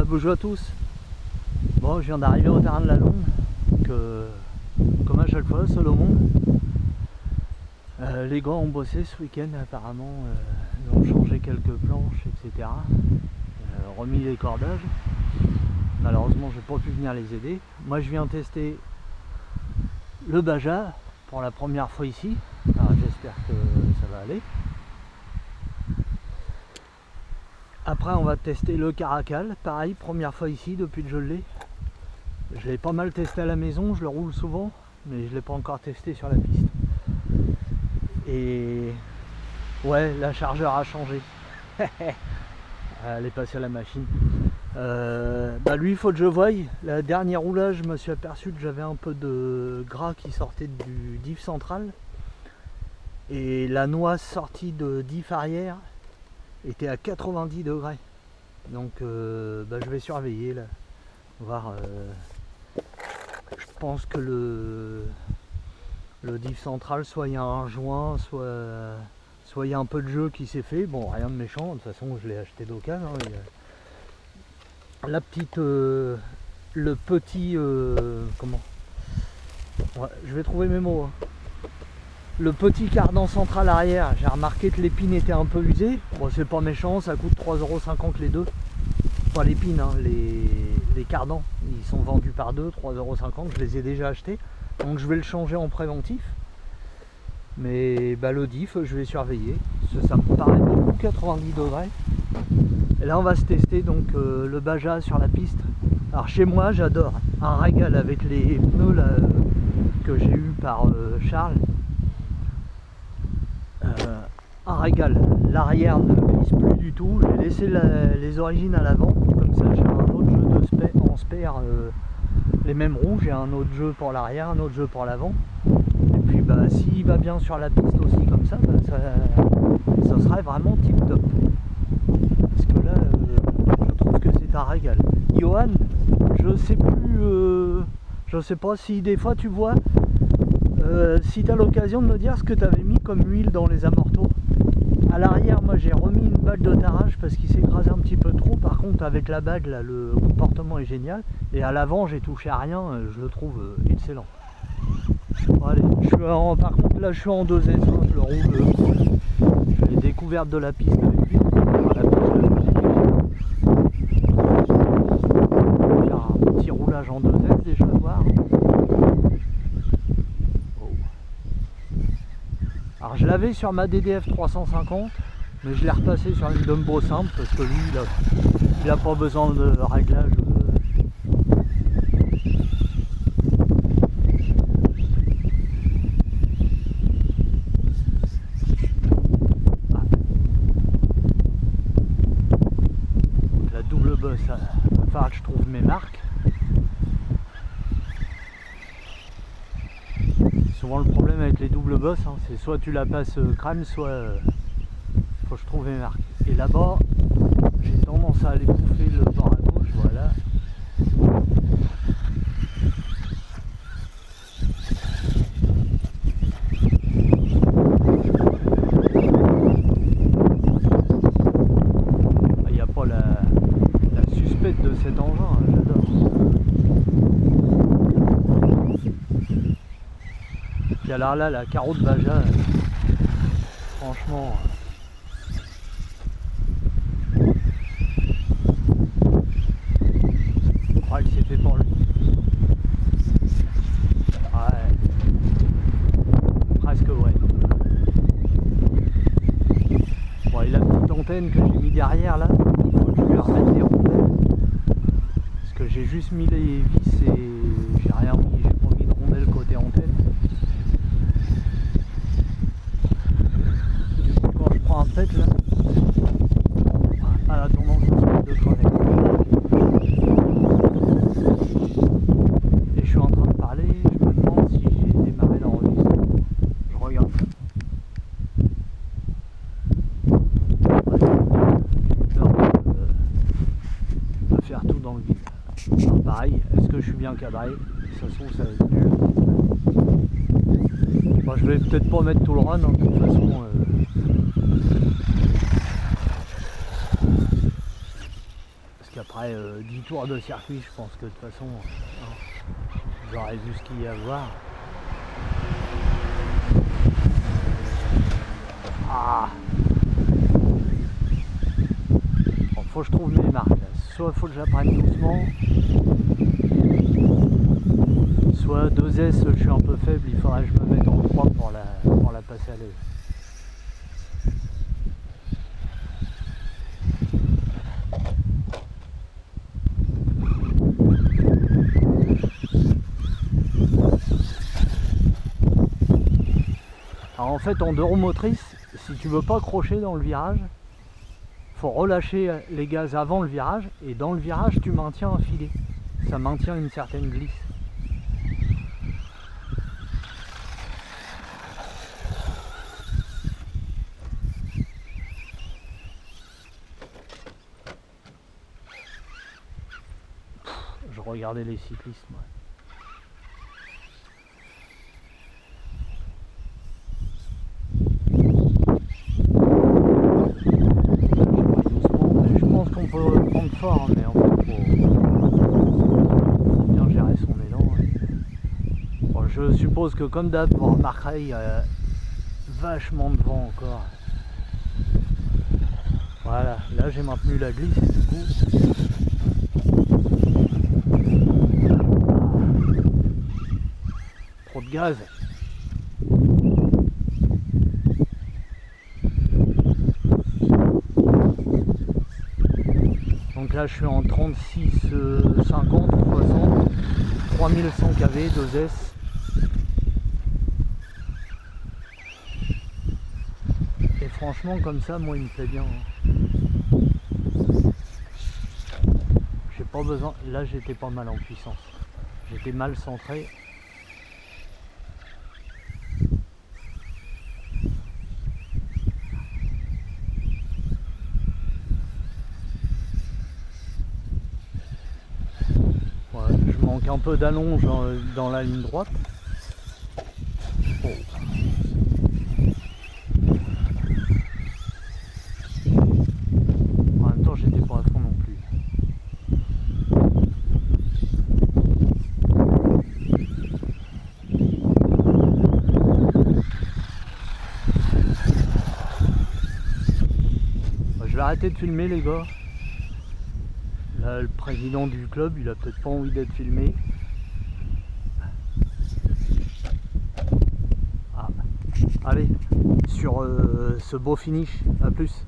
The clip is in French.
Bonjour à tous. Bon, je viens d'arriver au terrain de la Londe, comme à chaque fois, seul au monde. Les gars ont bossé ce week-end apparemment, ils ont changé quelques planches, etc. Remis les cordages. Malheureusement, j'ai pas pu venir les aider. Moi, je viens tester le Baja pour la première fois ici. Alors, j'espère que ça va aller. Après, on va tester le Caracal. Pareil, première fois ici depuis que je l'ai. Je l'ai pas mal testé à la maison, je le roule souvent, mais je l'ai pas encore testé sur la piste. Et ouais, la chargeur a changé. Elle est passée à la machine. Lui, il faut que je voie. La dernière roulage, je me suis aperçu que j'avais un peu de gras qui sortait du diff central. Et la noix sortie de diff arrière était à 90 degrés. Donc je vais surveiller là. Voir. Je pense que le diff central, soit il y a un joint, soit il y a un peu de jeu qui s'est fait. Bon, rien de méchant, de toute façon je l'ai acheté d'occasion. La petite, le petit, comment, ouais, je vais trouver mes mots. Le petit cardan central arrière, j'ai remarqué que l'épine était un peu usée. Bon, c'est pas méchant, ça coûte 3,50 € les deux. Pas l'épine, hein, les cardans, ils sont vendus par deux, 3,50 €, je les ai déjà achetés. Donc je vais le changer en préventif. Mais le diff, je vais surveiller. Ça me paraît beaucoup, 90 degrés. Et là on va se tester donc le Baja sur la piste. Alors chez moi j'adore, un régal avec les pneus là, que j'ai eu par Charles. Un régal, l'arrière ne glisse plus du tout, j'ai laissé les origines à l'avant, comme ça j'ai un autre jeu en spare, les mêmes roues, j'ai un autre jeu pour l'arrière, un autre jeu pour l'avant. Et puis s'il va bien sur la piste aussi comme ça, ça serait vraiment tip top. Parce que là, je trouve que c'est un régal. Johan, je sais plus, je sais pas si des fois tu vois, si tu as l'occasion de me dire ce que tu avais mis comme huile dans les amortos. À l'arrière, moi j'ai remis une balle de tarage parce qu'il s'est écrasé un petit peu trop. Par contre, avec la bague, là, le comportement est génial. Et à l'avant, j'ai touché à rien, je le trouve excellent. Bon, allez, par contre, là je suis en 2S, hein, je le roule. Je l'ai découverte de la piste avec lui. Enfin, la piste, je vais faire un petit roulage en 2S déjà, voir. Alors je l'avais sur ma DDF 350, mais je l'ai repassé sur une Dumbo simple parce que lui il a pas besoin de réglage. La double bosse, il va falloir que je trouve mes marques. Souvent le problème avec les doubles bosses, hein, c'est soit tu la passes crème, soit faut que je trouve mes marques. Et là-bas, j'ai tendance à aller bouffer le bord à gauche, voilà. Il n'y a pas la suspecte de cet engin, hein, j'adore. Puis alors là, la carreau de Baja, franchement, je crois que c'est fait pour lui. Ouais, presque ouais. Bon, et la petite antenne que j'ai mis derrière là, il faut que je lui remette les rondelles. Parce que j'ai juste mis les vis et j'ai rien mis, j'ai pas mis de rondelles côté antenne. En fait là, à la tendance de crever. Et je suis en train de parler, je me demande si j'ai démarré l'enregistrement. Je regarde. De faire tout dans le vide. Alors pareil, est-ce que je suis bien cadré? Ça se trouve ça va être nul. Bon, je vais peut-être pas mettre tout le run, hein, de toute façon. qu'après 10 tours de circuit, je pense que de toute façon, j'aurais vu ce qu'il y a à voir. Ah, bon, faut que je trouve mes marques là. Soit faut que je la prenne doucement, soit 2S, je suis un peu faible, il faudrait que je me mette en 3 pour la passer à l'aise. Alors en fait, en 2 roues motrices, si tu veux pas crocher dans le virage, faut relâcher les gaz avant le virage, et dans le virage tu maintiens un filet, ça maintient une certaine glisse. Je regardais les cyclistes moi. On peut prendre fort, mais en fait, faut bien gérer son élan. Bon, je suppose que comme d'hab, vous remarquerez, il y a vachement de vent encore. Voilà, là j'ai maintenu la glisse et du coup... Trop de gaz. Donc là je suis en 36,50, 60, 3100 kV, 2S. Et franchement comme ça, moi il me plaît bien. J'ai pas besoin, là j'étais pas mal en puissance. J'étais mal centré. Je manque un peu d'allonge dans la ligne droite. Oh. En même temps, j'étais pas à fond non plus. Je vais arrêter de filmer les gars. Là, le président du club, il a peut-être pas envie d'être filmé. Ah. Allez, sur ce beau finish, à plus.